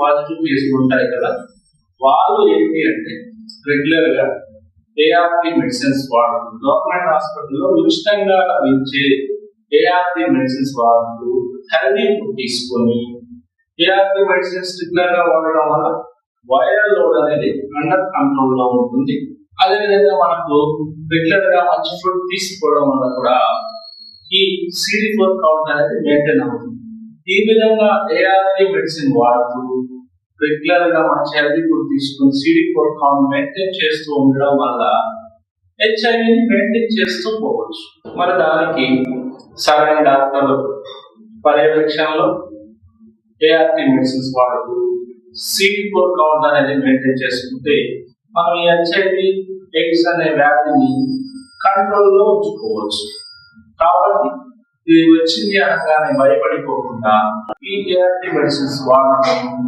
Positive కేసులు ఉంటాయి కదా, వాళ్ళు ఏంటి అంటే రెగ్యులర్ గా ఏఆర్టీ మెడిసిన్స్ వాడుతూ గవర్నమెంట్ హాస్పిటల్లో ఉచితంగా ఇచ్చే ఏఆర్టీ మెడిసిన్స్ వాడుతూ హెల్దీ ఫుడ్ తీసుకొని ఏఆర్టీ మెడిసిన్స్ రెగ్యులర్ గా వాడడం వల్ల వైరల్ లోడ్ అనేది అండర్ కంట్రోల్ లో ఉంటుంది. అదేవిధంగా మనకు రెగ్యులర్ గా మంచి ఫుడ్ తీసుకోవడం వల్ల కూడా ఈ CD4 కౌంట్ అనేది మెయింటైన్ అవుతుంది. ఈ విధంగా ఏఆర్టీ మెడిసిన్ వాడుతూ రెగ్యులర్ గా మంచి హెల్దీ ఫుడ్ తీసుకుని CD4 కౌంట్ మెయింటైన్ చేస్తూ ఉండడం వల్ల హెచ్ఐవి మెయింటైన్ చేస్తూ పోవచ్చు. మరి దానికి సరైన డాక్టర్ పర్యవేక్షణలో ఏఆర్టీ మెడిసిన్స్ వాడుతూ CD4 కౌంట్ అనేది మెయింటైన్ చేసుకుంటే మనం ఈ హెచ్ఐవి ఎయిడ్స్ అనే వ్యాధిని కంట్రోల్లో ఉంచుకోవచ్చు. కాబట్టి ఇది వచ్చింది అనగానే భయపడిపోకుండా ఈ ఏఆర్టీ మెడిసిన్స్ వాడడం